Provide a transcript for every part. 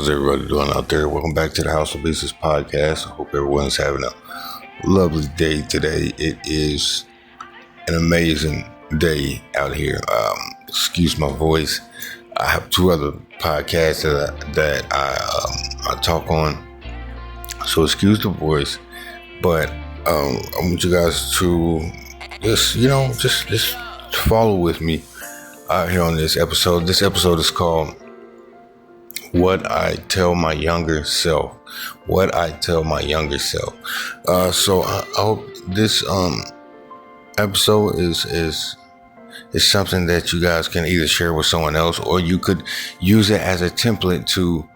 How's everybody doing out there? Welcome back to the House of Business podcast. I hope everyone's having a lovely day today. It is an amazing day out here. Excuse my voice. I have two other podcasts that I talk on, so excuse the voice. But I want you guys to just follow with me out here on this episode. This episode is called What I Tell My Younger Self. What I Tell My Younger Self. So I hope this episode is something that you guys can either share with someone else, or you could use it as a template to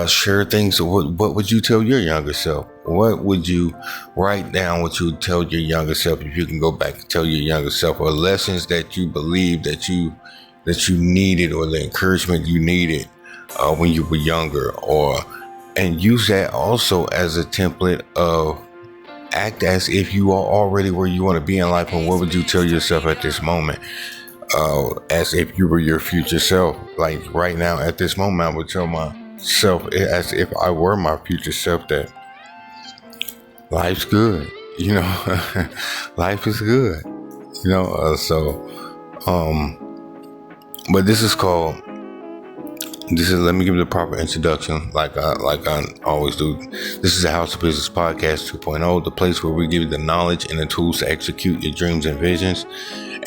share things. What would you tell your younger self? What would you write down? What you would tell your younger self, if you can go back and tell your younger self, or lessons that you believe that you needed, or the encouragement you needed when you were younger, and use that also as a template of act as if you are already where you want to be in life. And what would you tell yourself at this moment, as if you were your future self? Like right now at this moment, I would tell myself as if I were my future self that life's good, life is good, but let me give you the proper introduction, like I always do. This is the House of Business Podcast 2.0, the place where we give you the knowledge and the tools to execute your dreams and visions.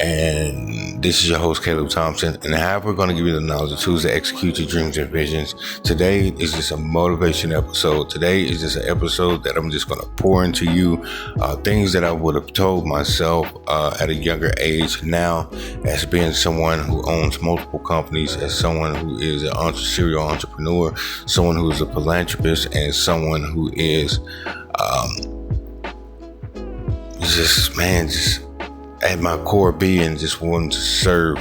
And this is your host, Caleb Thompson. And how we're going to give you the knowledge and tools to execute your dreams and visions. Today is just a motivation episode. Today is just an episode that I'm just going to pour into you things that I would have told myself at a younger age. Now, as being someone who owns multiple companies, as someone who is an serial entrepreneur, someone who is a philanthropist, and someone who is just at my core being, just wanting to serve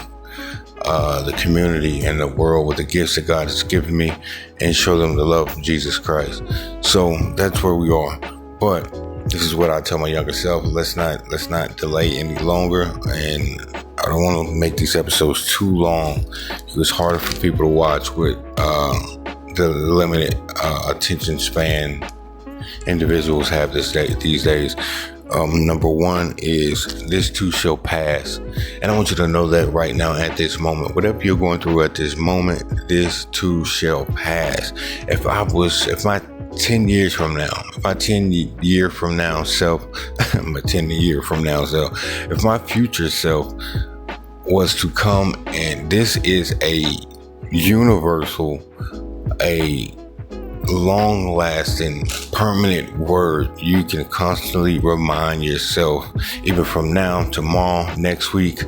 the community and the world with the gifts that God has given me, and show them the love of Jesus Christ. So that's where we are. But this is what I tell my younger self. Let's not delay any longer. And I don't want to make these episodes too long. It's harder for people to watch with the limited attention span individuals have these days. Number one is this too shall pass. And I want you to know that right now at this moment, whatever you're going through at this moment, this too shall pass. If my 10 years from now, if my 10-year from now self, if my future self was to come, and this is a universal, a long-lasting, permanent word you can constantly remind yourself, even from now, tomorrow, next week,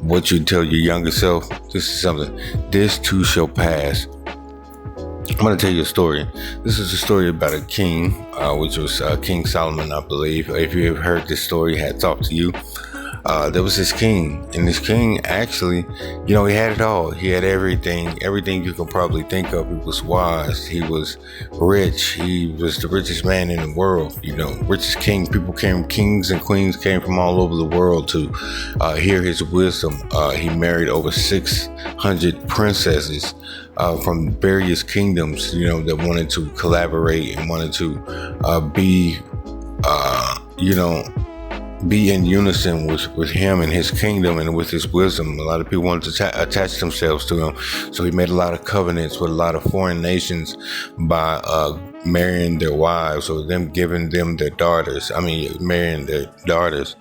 what you tell your younger self. This is something. This too shall pass. I'm going to tell you a story. This is a story about a king, which was King Solomon, I believe. If you have heard this story, hats off to you. There was this king, and this king actually, he had it all. He had everything you can probably think of. He was wise. He was rich. He was the richest man in the world. Richest king. Kings and queens came from all over the world to hear his wisdom. He married over 600 princesses from various kingdoms, that wanted to collaborate and wanted to be in unison with him and his kingdom and with his wisdom. A lot of people wanted to attach themselves to him. So he made a lot of covenants with a lot of foreign nations by marrying their wives, or them giving them their daughters. Marrying their daughters.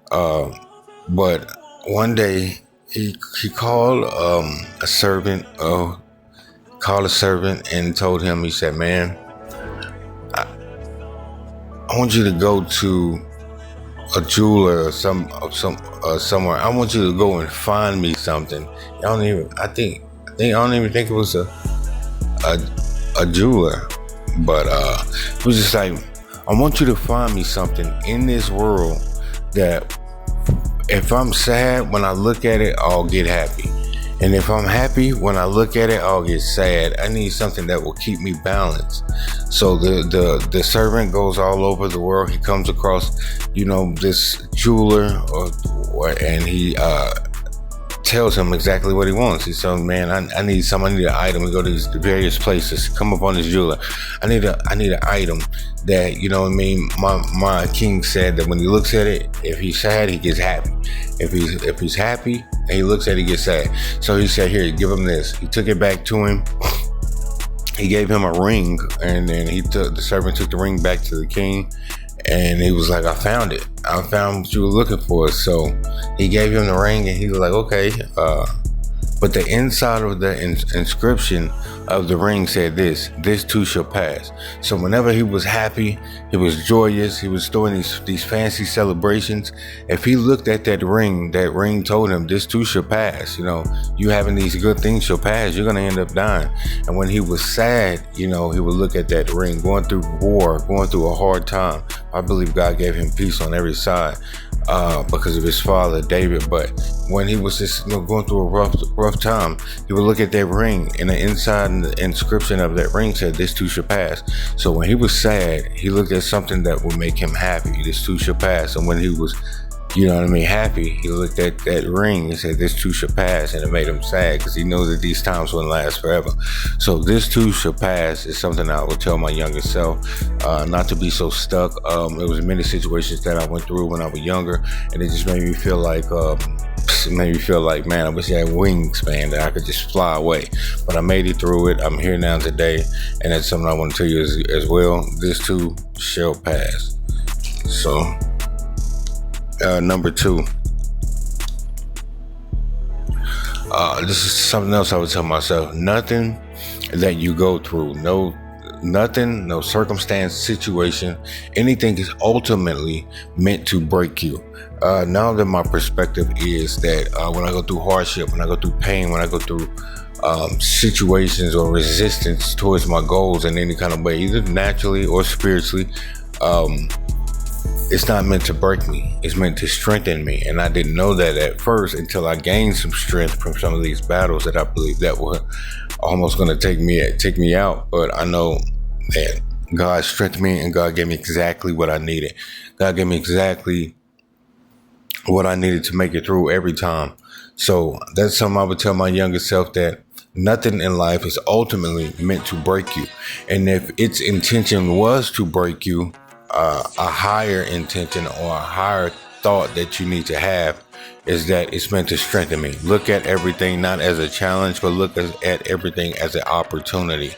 But one day he called a servant and told him, he said, "Man, I want you to go to a jeweler or somewhere. I want you to go and find me something." I don't even think it was a jeweler, but it was just like, "I want you to find me something in this world that if I'm sad, when I look at it, I'll get happy. And if I'm happy, when I look at it, I'll get sad. I need something that will keep me balanced." So the servant goes all over the world. He comes across, this jeweler, and he tells him exactly what he wants. He says, man, I need an item. We go to these various places, come up on this jeweler. I need an item that, you know what I mean, my king said that when he looks at it, if he's sad, he gets happy. If he's happy and he looks at it, he gets sad. So he said, here, give him this. He took it back to him. He gave him a ring, and then the servant took the ring back to the king. And he was like, I found it. I found what you were looking for. So he gave him the ring, and he was like, okay. But the inside of the inscription of the ring said this too shall pass. So whenever he was happy, he was joyous, he was throwing these fancy celebrations. If he looked at that ring told him, this too shall pass. You know, you having these good things shall pass. You're going to end up dying. And when he was sad, you know, he would look at that ring, going through war, going through a hard time. I believe God gave him peace on every side. Because of his father David, but when he was just going through a rough time, he would look at that ring, and the inside and the inscription of that ring said, "This too shall pass." So when he was sad, he looked at something that would make him happy. This too shall pass. And when he was, you know what I mean, happy, he looked at that ring and said, "This too shall pass," and it made him sad because he knows that these times wouldn't last forever. So this too shall pass is something I would tell my younger self, not to be so stuck. It was many situations that I went through when I was younger, and it just made me feel like, man, I wish I had wings, man, that I could just fly away. But I made it through it. I'm here now today, and that's something I want to tell you as well. This too shall pass. So. Number 2. This is something else I would tell myself. Nothing that you go through, no circumstance, situation, anything is ultimately meant to break you. Now that my perspective is that when I go through hardship, when I go through pain, when I go through situations or resistance towards my goals in any kind of way, either naturally or spiritually, it's not meant to break me. It's meant to strengthen me. And I didn't know that at first until I gained some strength from some of these battles that I believe that were almost going to take me out. But I know that God strengthened me, and God gave me exactly what I needed. God gave me exactly what I needed to make it through every time. So that's something I would tell my younger self, that nothing in life is ultimately meant to break you. And if its intention was to break you, a higher intention or a higher thought that you need to have is that it's meant to strengthen me. Look at everything not as a challenge, but look at everything as an opportunity.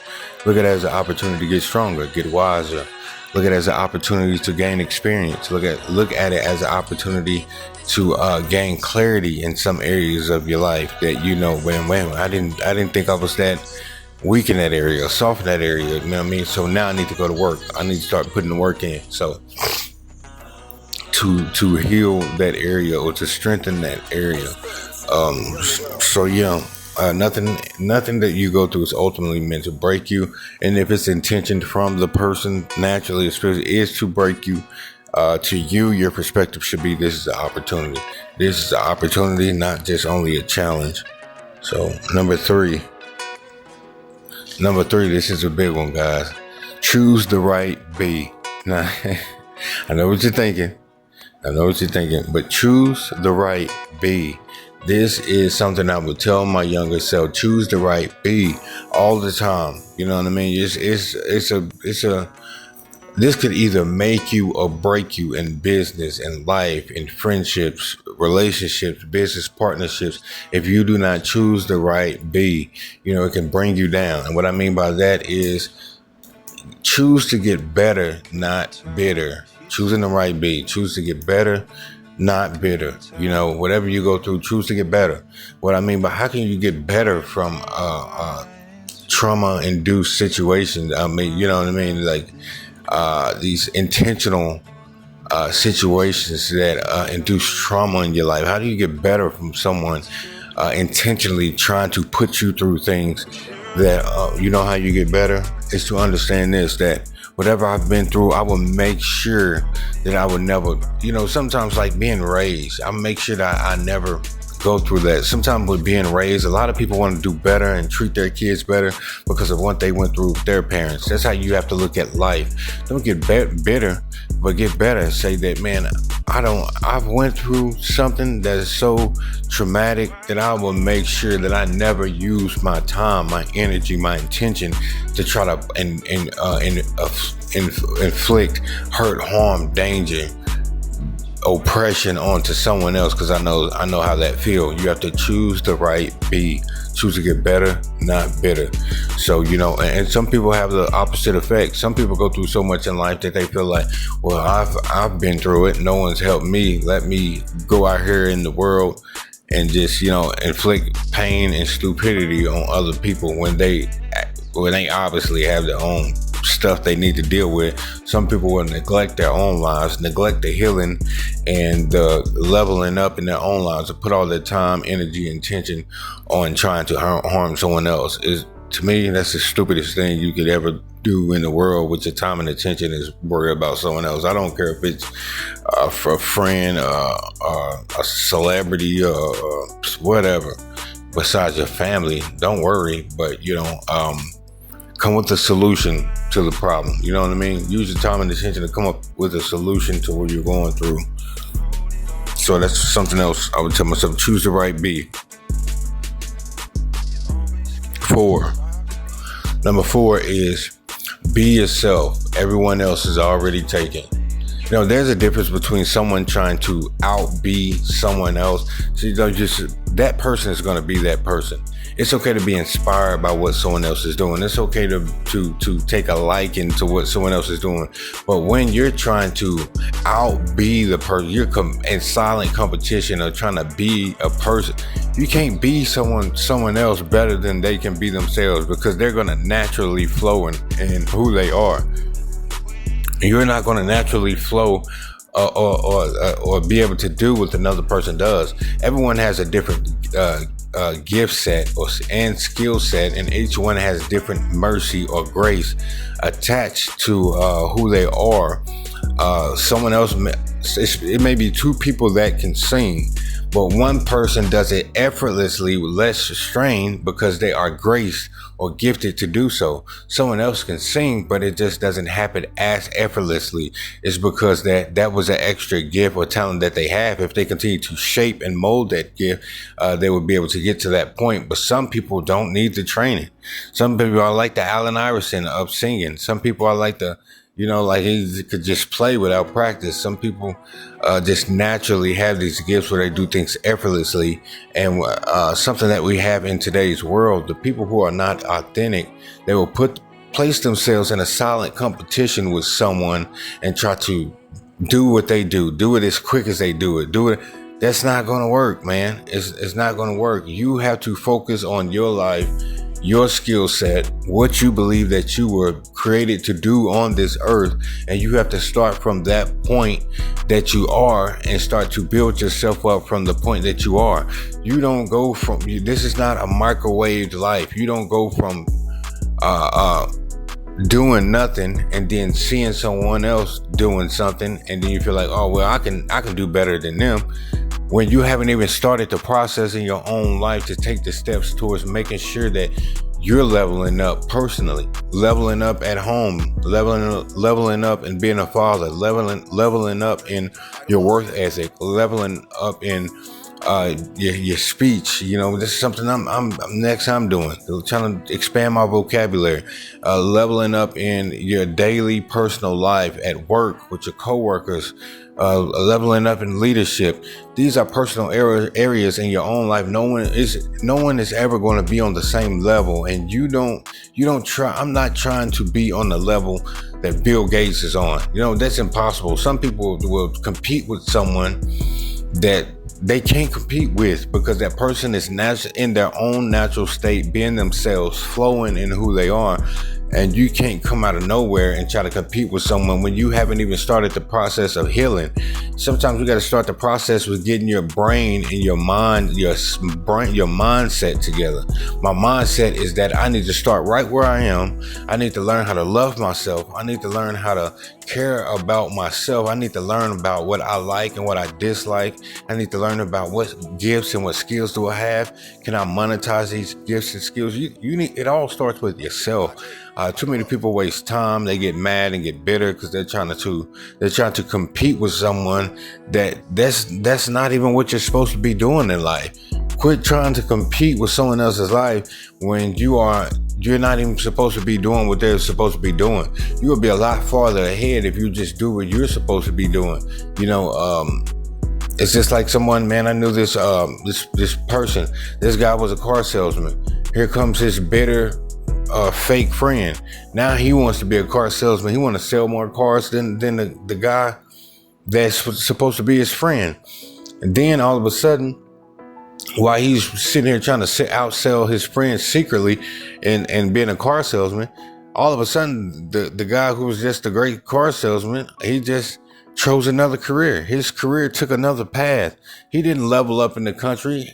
Look at it as an opportunity to get stronger, get wiser. Look at it as an opportunity to gain experience. Look at it as an opportunity to gain clarity in some areas of your life that, you know, I didn't think I was that weak in that area, soft in that area, you know what I mean? So now I need to go to work. I need to start putting the work in. So to heal that area or to strengthen that area. Nothing that you go through is ultimately meant to break you. And if it's intentioned from the person, naturally, especially, is to break you, to you, your perspective should be, this is the opportunity. This is the opportunity, not just only a challenge. So number three, this is a big one, guys. Choose the right B. Now, I know what you're thinking, but choose the right B. This is something I would tell my younger self. Choose the right B all the time. You know what I mean? This could either make you or break you in business, in life, in friendships, relationships, business partnerships. If you do not choose the right B, you know, it can bring you down. And what I mean by that is choose to get better, not bitter. Choosing the right B. Choose to get better, not bitter. You know, whatever you go through, choose to get better. What I mean by, how can you get better from trauma-induced situations? I mean, you know what I mean? Like, these intentional situations that induce trauma in your life. How do you get better from someone intentionally trying to put you through things that, you know how you get better? Is to understand this, that whatever I've been through, I will make sure that I would never, you know, sometimes like being raised, I make sure that I never go through that. Sometimes with being raised, a lot of people want to do better and treat their kids better because of what they went through with their parents. That's how you have to look at life. Don't get bitter, but get better. Say that, man, I've went through something that is so traumatic that I will make sure that I never use my time, my energy, my intention to try to inflict hurt, harm, danger, oppression onto someone else, because I know how that feels. You have to choose the right choose to get better, not bitter. So, and some people have the opposite effect. Some people go through so much in life that they feel like, well, I've been through it. No one's helped me. Let me go out here in the world and just, inflict pain and stupidity on other people when they obviously have their own stuff they need to deal with. Some people will neglect their own lives, neglect the healing and the leveling up in their own lives, and put all their time, energy, and attention on trying to harm someone else. To me, that's the stupidest thing you could ever do in the world with your time and attention, is worry about someone else. I don't care if it's for a friend, a celebrity, whatever. Besides your family, don't worry, but come with a solution to the problem. You know what I mean? Use your time and attention to come up with a solution to what you're going through. So that's something else I would tell myself. Choose the right B. 4. Number 4 is be yourself. Everyone else is already taken. There's a difference between someone trying to out-be someone else. So that person is going to be that person. It's okay to be inspired by what someone else is doing. It's okay to take a liking to what someone else is doing. But when you're trying to out-be the person, you're in silent competition or trying to be a person. You can't be someone else better than they can be themselves, because they're going to naturally flow in who they are. You're not going to naturally flow or be able to do what another person does. Everyone has a different gift set and skill set, and each one has different mercy or grace attached to who they are. Someone else, it may be two people that can sing, but one person does it effortlessly with less strain because they are graced or gifted to do so. Someone else can sing, but it just doesn't happen as effortlessly. It's because that was an extra gift or talent that they have. If they continue to shape and mold that gift, they would be able to get to that point. But some people don't need the training. Some people are like the Allen Iverson of singing. Some people are like like he could just play without practice. Some people just naturally have these gifts where they do things effortlessly. And something that we have in today's world, the people who are not authentic, they will place themselves in a silent competition with someone and try to do what they do it as quick as they do it. That's not going to work, man. It's not going to work. You have to focus on your life, your skill set, what you believe that you were created to do on this earth, and you have to start from that point that you are and start to build yourself up from the point that you are. You don't go from, this is not a microwaved life. You don't go from doing nothing and then seeing someone else doing something and then you feel like, oh well, I can do better than them, when you haven't even started the process in your own life to take the steps towards making sure that you're leveling up personally, leveling up at home, leveling up in being a father, leveling up in your work ethic, leveling up in your speech. This is something I'm doing, trying to expand my vocabulary, leveling up in your daily personal life at work with your coworkers, leveling up in leadership. These are personal areas in your own life. No one is ever going to be on the same level, and you don't try. I'm not trying to be on the level that Bill Gates is on. That's impossible. Some people will compete with someone that they can't compete with because that person is in their own natural state, being themselves, flowing in who they are. And you can't come out of nowhere and try to compete with someone when you haven't even started the process of healing. Sometimes we got to start the process with getting your brain and your mind, your mindset together. My mindset is that I need to start right where I am. I need to learn how to love myself. I need to learn how to care about myself. I need to learn about what I like and what I dislike. I need to learn about what gifts and what skills do I have. Can I monetize these gifts and skills? You need. It all starts with yourself. Too many people waste time. They get mad and get bitter because they're trying to compete with someone that's not even what you're supposed to be doing in life. Quit trying to compete with someone else's life when you're not even supposed to be doing what they're supposed to be doing. You will be a lot farther ahead if you just do what you're supposed to be doing. It's just like someone, man, I knew this person. This guy was a car salesman. Here comes his bitter fake friend. Now he wants to be a car salesman. He wants to sell more cars than the guy that's supposed to be his friend. And then all of a sudden, while he's sitting here trying to outsell his friend secretly and being a car salesman, all of a sudden the guy who was just a great car salesman, he just chose another career. His career took another path. He didn't level up in the company.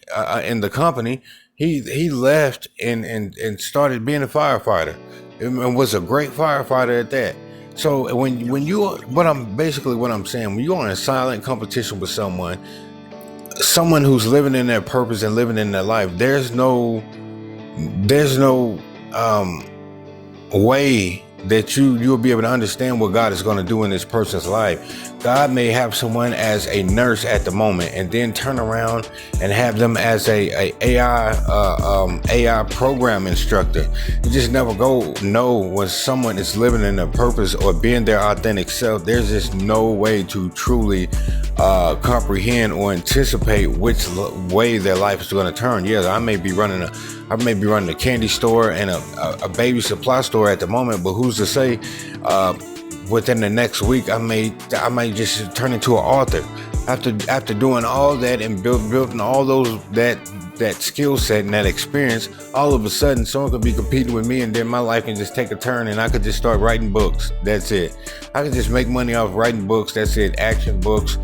He left and started being a firefighter and was a great firefighter at that. So what I'm saying, when you're in a silent competition with someone who's living in their purpose and living in their life, there's no way that you'll be able to understand what God is going to do in this person's life. God may have someone as a nurse at the moment and then turn around and have them as a AI program instructor. You just never know when someone is living in their purpose or being their authentic self. There's just no way to truly comprehend or anticipate which way their life is going to turn. Yeah, I may be running a candy store and a baby supply store at the moment, but who's to say within the next week I may just turn into an author after doing all that and building all those that skill set and that experience. All of a sudden someone could be competing with me and then my life can just take a turn and I could just start writing books. That's it. I could just make money off writing books. That's it. Action books,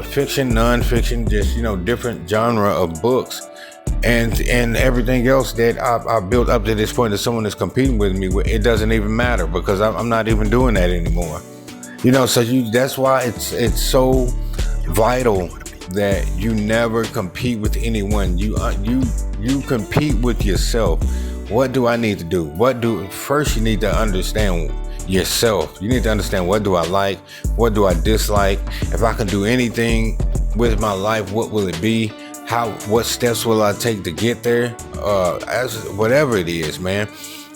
fiction, non-fiction, just different genre of books. And everything else that I built up to this point that someone is competing with me with, it doesn't even matter because I'm not even doing that anymore. So that's why it's so vital that you never compete with anyone. You compete with yourself. What do I need to do? First you need to understand yourself. You need to understand, what do I like? What do I dislike? If I can do anything with my life, what will it be? What steps will I take to get there? Whatever it is, man.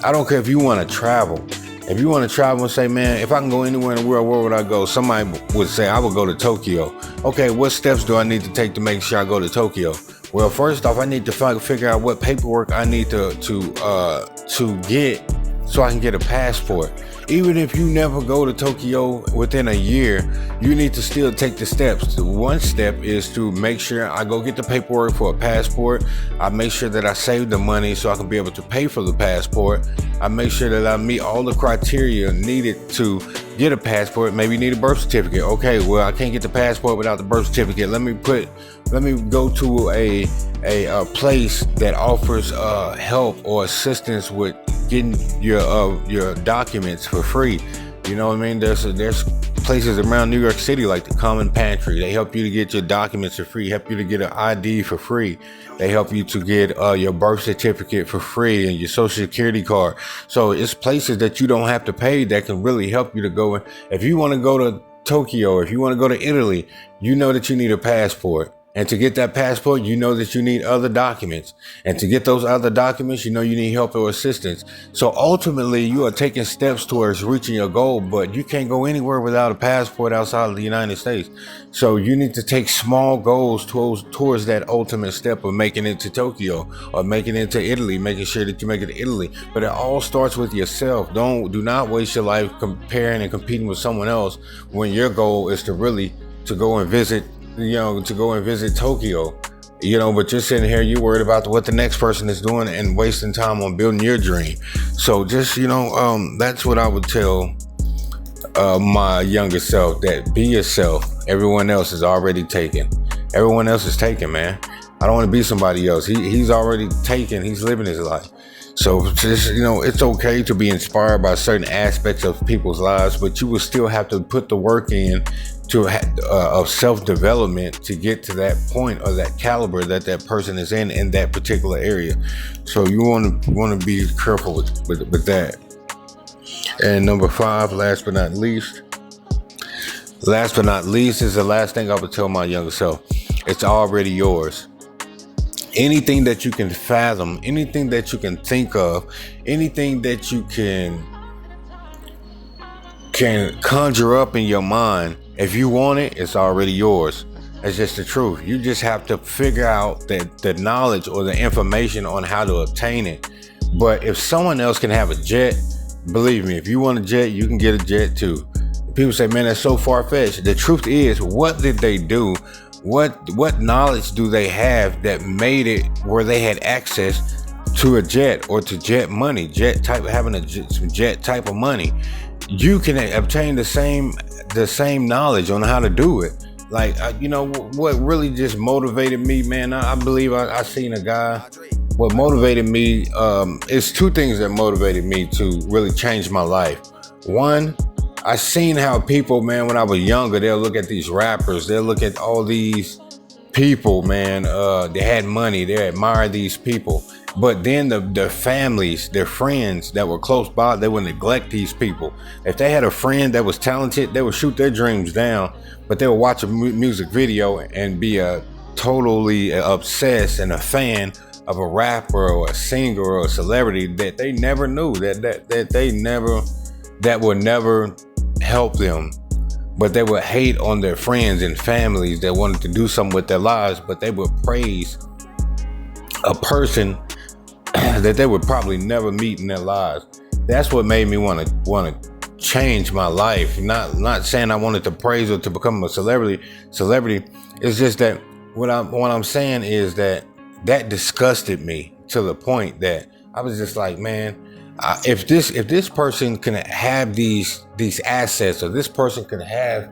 I don't care if you want to travel. If you want to travel and say, man, if I can go anywhere in the world, where would I go? Somebody would say, I would go to Tokyo. Okay, what steps do I need to take to make sure I go to Tokyo? Well, first off, I need to figure out what paperwork I need to get so I can get a passport. Even if you never go to Tokyo within a year, you need to still take the steps. The one step is to make sure I go get the paperwork for a passport. I make sure that I save the money so I can be able to pay for the passport. I make sure that I meet all the criteria needed to get a passport. Maybe you need a birth certificate. Okay, well, I can't get the passport without the birth certificate. Let me go to a place that offers help or assistance with getting your documents for free. You know what I mean? There's places around New York City like the Common Pantry. They help you to get your documents for free, help you to get an ID for free. They help you to get your birth certificate for free and your social security card. So it's places that you don't have to pay that can really help you to go in. If you want to go to Tokyo, if you want to go to Italy, you know that you need a passport. And to get that passport, you know that you need other documents. And to get those other documents, you know you need help or assistance. So ultimately, you are taking steps towards reaching your goal, but you can't go anywhere without a passport outside of the United States. So you need to take small goals towards that ultimate step of making it to Tokyo or making it to Italy, making sure that you make it to Italy. But it all starts with yourself. Do not waste your life comparing and competing with someone else when your goal is to go and visit Tokyo. But you're sitting here, you worried about what the next person is doing and wasting time on building your dream. So just, that's what I would tell my younger self, that be yourself. Everyone else is already taken. Everyone else is taken, man. I don't want to be somebody else. He's already taken. He's living his life. So just, it's okay to be inspired by certain aspects of people's lives, but you will still have to put the work in of self-development to get to that point or that caliber that person is in that particular area. So you want to be careful with that. And number 5, last but not least is the last thing I would tell my younger self. It's already yours. Anything that you can fathom, anything that you can think of, anything that you can conjure up in your mind, if you want it, it's already yours. That's just the truth. You just have to figure out the knowledge or the information on how to obtain it. But if someone else can have a jet, believe me, if you want a jet, you can get a jet too. People say, man, that's so far-fetched. The truth is, what did they do? What knowledge do they have that made it where they had access to a jet or to jet money, some jet type of money? You can obtain the same knowledge on how to do it. Like, what really just motivated me, man, I believe I seen a guy. What motivated me is 2 things that motivated me to really change my life. One, I seen how people, man, when I was younger, they'll look at these rappers, they'll look at all these people, man, they had money, they admire these people. But then their families, their friends that were close by, they would neglect these people. If they had a friend that was talented, they would shoot their dreams down, but they would watch a music video and be totally obsessed and a fan of a rapper or a singer or a celebrity that they never knew, that would never help them. But they would hate on their friends and families that wanted to do something with their lives, but they would praise a person that they would probably never meet in their lives. That's what made me want to change my life. Not saying I wanted to praise or to become a celebrity. It's just that what I'm saying is that disgusted me to the point that I was just like, man, if this person can have these assets, or this person can have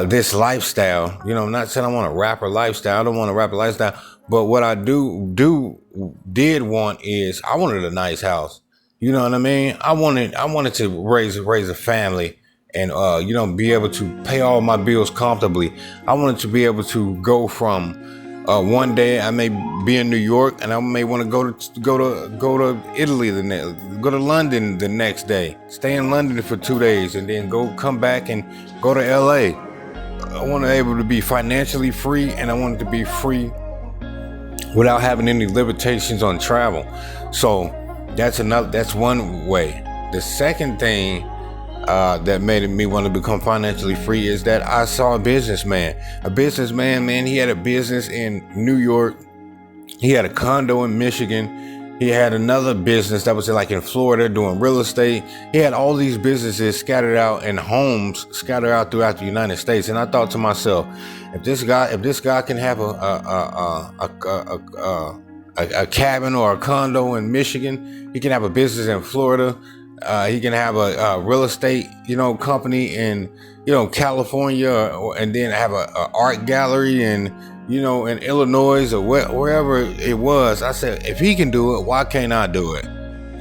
this lifestyle, I'm not saying I want a rapper lifestyle. I don't want a rapper lifestyle, but what I did want is I wanted a nice house. You know what I mean? I wanted to raise a family and be able to pay all my bills comfortably. I wanted to be able to go from one day I may be in New York and I may want to go to Italy go to London the next day, stay in London for 2 days, and then come back and go to LA. I want to be able to be financially free, and I want to be free without having any limitations on travel. So that's one way. The second thing that made me want to become financially free is that I saw a businessman, man. He had a business in New York. He had a condo in Michigan. He had another business that was in Florida doing real estate. He had all these businesses scattered out in homes scattered out throughout the United States. And I thought to myself, if this guy can have a cabin or a condo in Michigan, he can have a business in Florida. He can have a real estate, company in, California, and then have a art gallery in Illinois or wherever it was. I said, if he can do it, why can't I do it?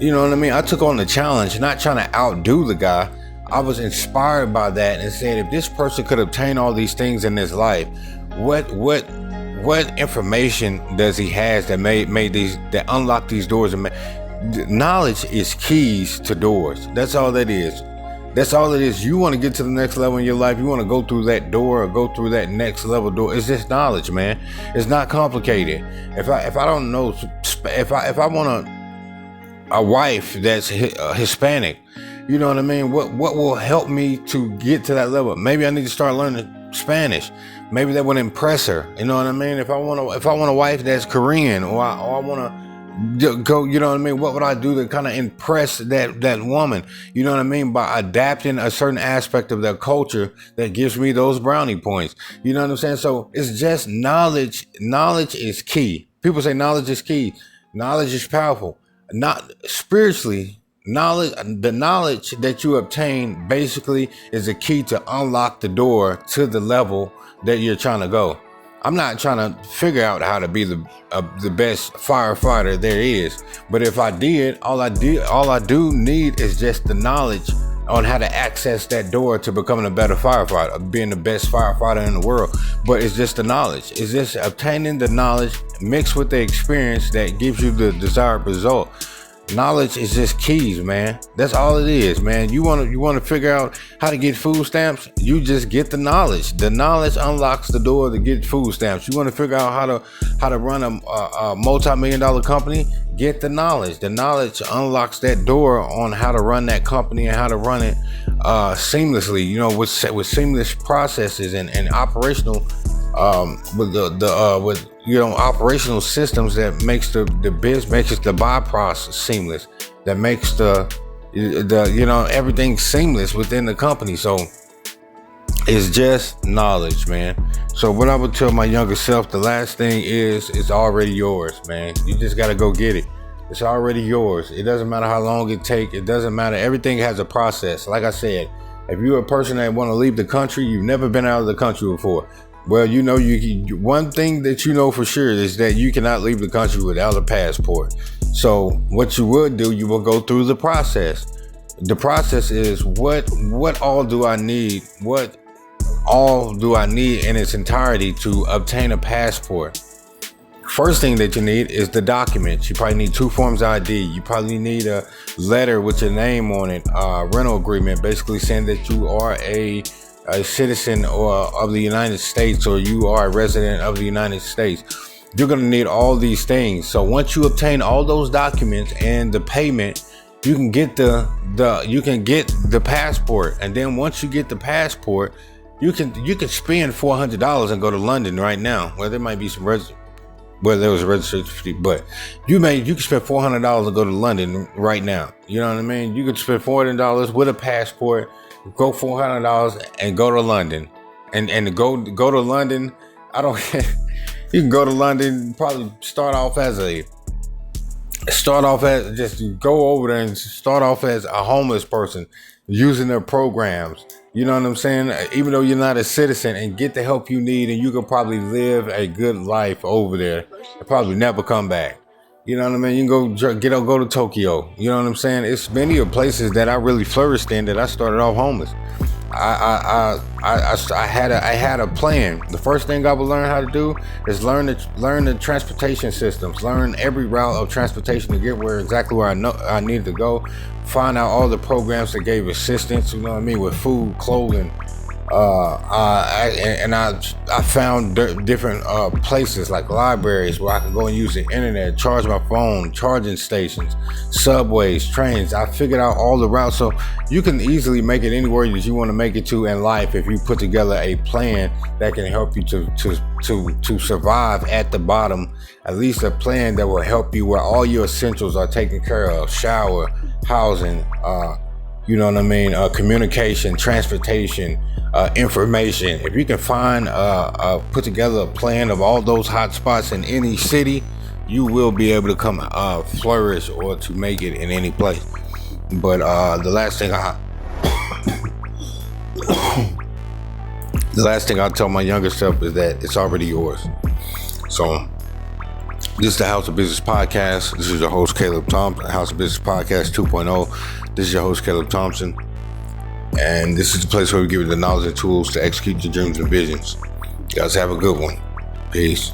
You know what I mean? I took on the challenge, not trying to outdo the guy. I was inspired by that and said, if this person could obtain all these things in his life, what information does he has that that unlock these doors? And knowledge is keys to doors. That's all that is. That's all it is. You want to get to the next level in your life. You want to go through that door or go through that next level door. It's just knowledge, man. It's not complicated. If I don't know, if I want a wife that's Hispanic, you know what I mean? What will help me to get to that level? Maybe I need to start learning Spanish. Maybe that would impress her. You know what I mean? If I want a wife that's Korean, or I want go, you know what I mean? What would I do to kind of impress that woman? You know what I mean? By adapting a certain aspect of their culture that gives me those brownie points. You know what I'm saying? So it's just knowledge. Knowledge is key. People say knowledge is key. Knowledge is powerful. Not spiritually. The knowledge that you obtain basically is a key to unlock the door to the level that you're trying to go. I'm not trying to figure out how to be the best firefighter there is, but if I did, all I do need is just the knowledge on how to access that door to becoming a better firefighter, being the best firefighter in the world. But it's just the knowledge. It's just obtaining the knowledge mixed with the experience that gives you the desired result. Knowledge is just keys, man. That's all it is, man. You want to figure out how to get food stamps? You just get the knowledge. The knowledge unlocks the door to get food stamps. You want to figure out how to run a multi-million-dollar company? Get the knowledge. The knowledge unlocks that door on how to run that company and how to run it seamlessly. You know, with seamless processes and operational with operational systems that makes the buy process seamless, that makes the everything seamless within the company. So it's just knowledge, man. So what I would tell my younger self, the last thing is, it's already yours, man. You just got to go get it. It's already yours. It doesn't matter how long it takes. It doesn't matter. Everything has a process. Like I said, if you're a person that want to leave the country, you've never been out of the country before. Well, one thing that you know for sure is that you cannot leave the country without a passport. So what you would do, you will go through the process. The process is what all do I need? What all do I need in its entirety to obtain a passport? First thing that you need is the documents. You probably need 2 forms of ID. You probably need a letter with your name on it, rental agreement, basically saying that you are a citizen of the United States, or you are a resident of the United States. You're going to need all these things. So once you obtain all those documents and the payment, you can get the passport. And then once you get the passport, you can spend $400 and go to London right now. Well, there might be some there was a registration fee, but you can spend $400 and go to London right now. You know what I mean? You could spend $400 with a passport, go $400 and go to London, and go to London. I don't. You can go to London. Probably start off as just go over there and start off as a homeless person using their programs. You know what I'm saying? Even though you're not a citizen, and get the help you need, and you can probably live a good life over there and probably never come back. You know what I mean? You can go to Tokyo. You know what I'm saying? It's many of places that I really flourished in that I started off homeless. I had a plan. The first thing I would learn how to do is learn the transportation systems, learn every route of transportation to get exactly where I needed to go. Find out all the programs that gave assistance, you know what I mean, with food, clothing. I found different places like libraries where I could go and use the internet, charge my phone, charging stations, subways, trains. I figured out all the routes, so you can easily make it anywhere that you want to make it to in life if you put together a plan that can help you to survive at the bottom. At least a plan that will help you where all your essentials are taken care of: shower, housing, you know what I mean, communication, transportation, information. If you can find put together a plan of all those hot spots in any city, you will be able to come flourish or to make it in any place. But the last thing I tell my younger self is that it's already yours. So this is the House of Business Podcast. This is your host, Caleb Thompson, House of Business Podcast 2.0. This is your host, Caleb Thompson. And this is the place where we give you the knowledge and tools to execute your dreams and visions. You guys have a good one. Peace.